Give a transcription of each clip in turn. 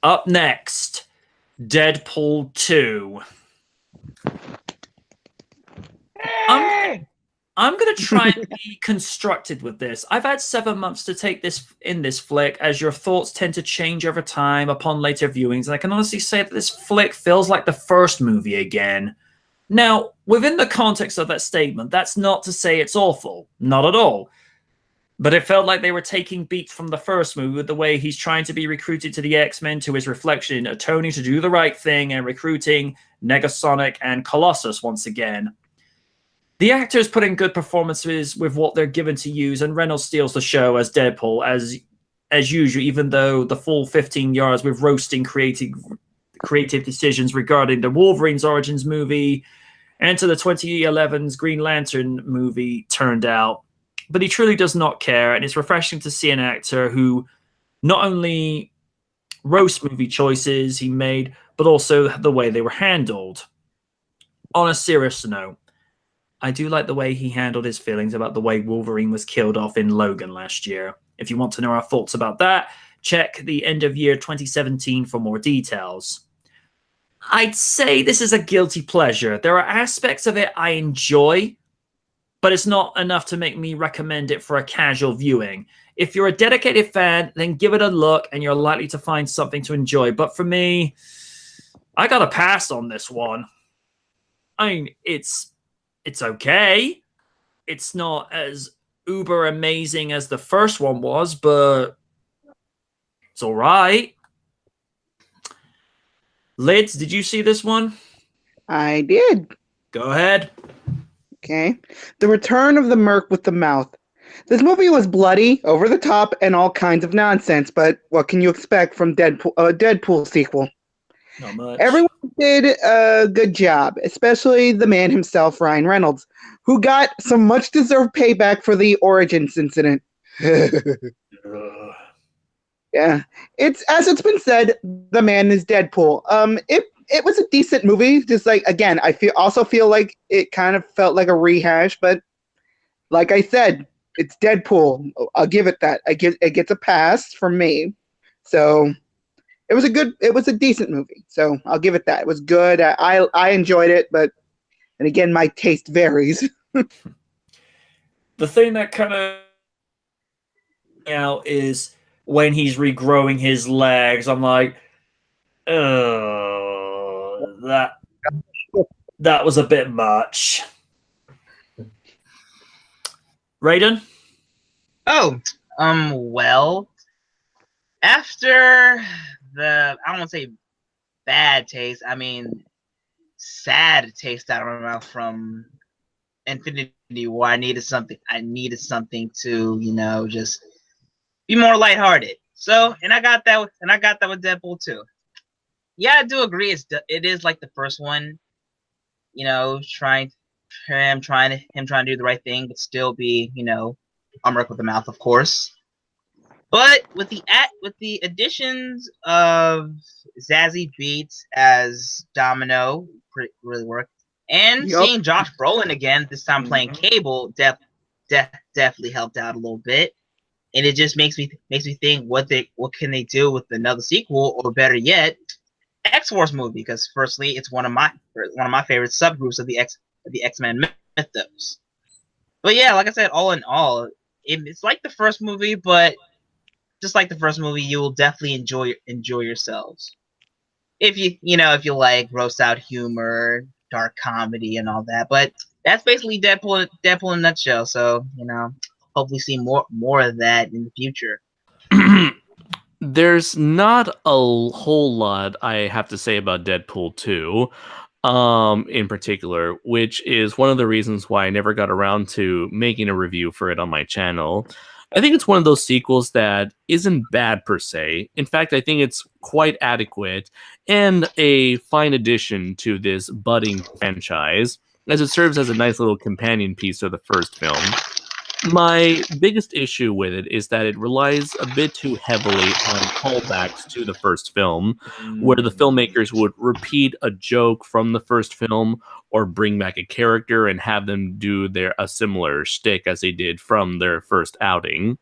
Up next, Deadpool 2. I'm I'm gonna try and be constructed with this. I've had 7 months to take this flick, as your thoughts tend to change over time upon later viewings, and I can honestly say that this flick feels like the first movie again. Now, within the context of that statement, that's not to say it's awful, not at all. But it felt like they were taking beats from the first movie with the way he's trying to be recruited to the X-Men, to his reflection, atoning to do the right thing, and recruiting Negasonic and Colossus once again. The actors put in good performances with what they're given to use, and Reynolds steals the show as Deadpool as usual, even though the full 15 yards with roasting creative decisions regarding the Wolverine's Origins movie and to the 2011's Green Lantern movie turned out. But he truly does not care, and it's refreshing to see an actor who not only roasts movie choices he made, but also the way they were handled. On a serious note, I do like the way he handled his feelings about the way Wolverine was killed off in Logan last year. If you want to know our thoughts about that, check the end of year 2017 for more details. I'd say this is a guilty pleasure. There are aspects of it I enjoy, but it's not enough to make me recommend it for a casual viewing. If you're a dedicated fan, then give it a look and you're likely to find something to enjoy. But for me, I got to pass on this one. I mean, it's okay. It's not as uber amazing as the first one was, but it's all right. Lids, did you see this one? I did. Go ahead. Okay. The Return of the Merc with the Mouth. This movie was bloody, over the top, and all kinds of nonsense, but what can you expect from Deadpool sequel? Not much. Everyone did a good job, especially the man himself, Ryan Reynolds, who got some much-deserved payback for the Origins incident. Yeah, it's been said, the man is Deadpool. It was a decent movie. Just like, again, I also feel like it kind of felt like a rehash, but like I said, it's Deadpool. I'll give it that. It gets a pass from me. So it was a decent movie. So I'll give it that. It was good. I enjoyed it, but and again, my taste varies. The thing that kind of out is when he's regrowing his legs. I'm like, that was a bit much. Raiden? Well, after I don't want to say bad taste, I mean sad taste out of my mouth from Infinity War, I needed something to, just be more lighthearted. So, and I got that with Deadpool 2. Yeah, I do agree. It is like the first one, trying to do the right thing, but still be, a Merc with the Mouth, of course. But with the additions of Zazie Beetz as Domino, really worked, and seeing Josh Brolin again, this time playing Cable, definitely helped out a little bit. And it just makes me think what can they do with another sequel, or better yet, X-Force movie, because firstly, it's one of my favorite subgroups of the X-Men mythos. But yeah, like I said, all in all, it's like the first movie, but just like the first movie, you will definitely enjoy yourselves. If you like roast out humor, dark comedy, and all that. But that's basically Deadpool in a nutshell. So, hopefully see more of that in the future. There's not a whole lot I have to say about Deadpool 2, in particular, which is one of the reasons why I never got around to making a review for it on my channel. I think it's one of those sequels that isn't bad per se. In fact, I think it's quite adequate and a fine addition to this budding franchise, as it serves as a nice little companion piece to the first film. My biggest issue with it is that it relies a bit too heavily on callbacks to the first film, where the filmmakers would repeat a joke from the first film or bring back a character and have them do a similar shtick as they did from their first outing.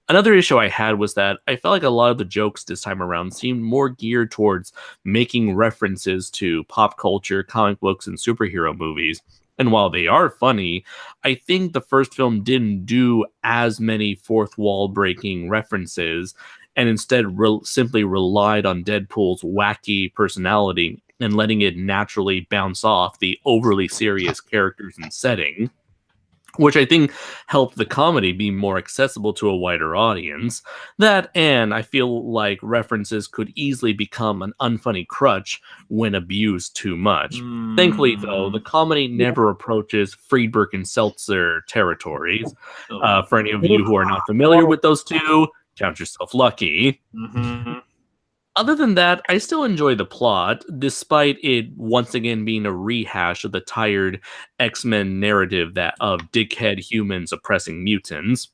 Another issue I had was that I felt like a lot of the jokes this time around seemed more geared towards making references to pop culture, comic books, and superhero movies. And while they are funny, I think the first film didn't do as many fourth wall breaking references and instead simply relied on Deadpool's wacky personality and letting it naturally bounce off the overly serious characters and setting, which I think helped the comedy be more accessible to a wider audience. That, and I feel like references could easily become an unfunny crutch when abused too much. Thankfully, though, the comedy never approaches Friedberg and Seltzer territories. For any of you who are not familiar with those two, count yourself lucky. Other than that, I still enjoy the plot, despite it once again being a rehash of the tired X-Men narrative that of dickhead humans oppressing mutants.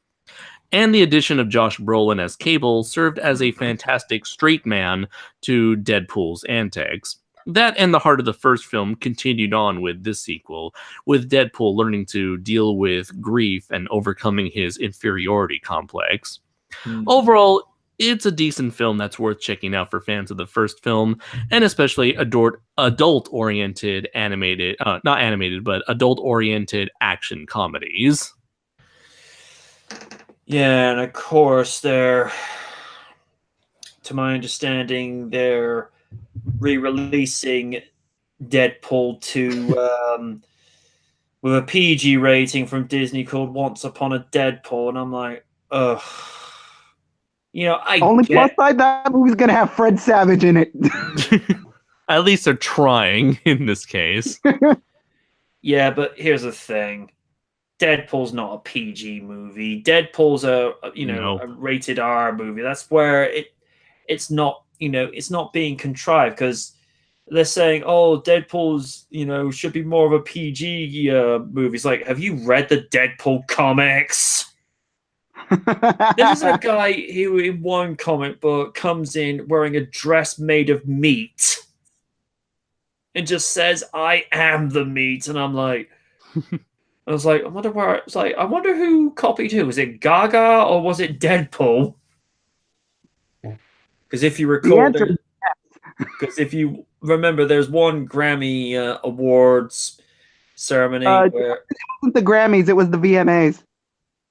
And the addition of Josh Brolin as Cable served as a fantastic straight man to Deadpool's antics. That and the heart of the first film continued on with this sequel, with Deadpool learning to deal with grief and overcoming his inferiority complex. Overall, it's a decent film that's worth checking out for fans of the first film, and especially adult-oriented animated, not animated, but adult-oriented action comedies. Yeah, and of course, to my understanding, they're re-releasing Deadpool 2 with a PG rating from Disney called Once Upon a Deadpool, and I'm like, ugh. You know, Only plus side, that movie's gonna have Fred Savage in it. At least they're trying in this case. Yeah, but here's the thing. Deadpool's not a PG movie. Deadpool's a rated R movie. That's where it's not, it's not being contrived, because they're saying, oh, Deadpool's, should be more of a PG movie. It's like, have you read the Deadpool comics? This is a guy who, in one comic book, comes in wearing a dress made of meat and just says, "I am the meat," and I'm like, I was like, I wonder where. It's like, I wonder who copied who. Was it Gaga or was it Deadpool? Because if you recall, because if you remember, there's one Grammy Awards ceremony where it wasn't the Grammys; it was the VMAs.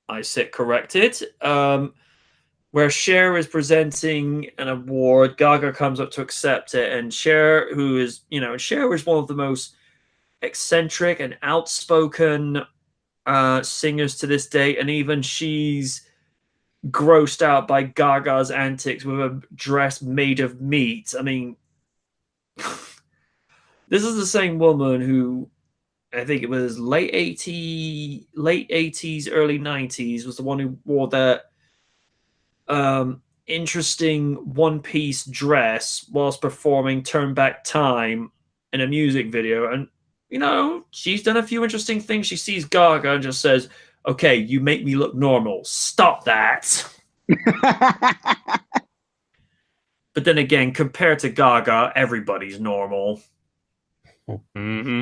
I sit corrected. Where Cher is presenting an award, Gaga comes up to accept it, and Cher, who is, Cher is one of the most eccentric and outspoken singers to this day, and even she's grossed out by Gaga's antics with a dress made of meat. I mean, this is the same woman who, I think it was late 80s, early 90s, was the one who wore that interesting one-piece dress whilst performing Turn Back Time in a music video. And, she's done a few interesting things. She sees Gaga and just says, okay, you make me look normal. Stop that. But then again, compared to Gaga, everybody's normal. Mm-hmm.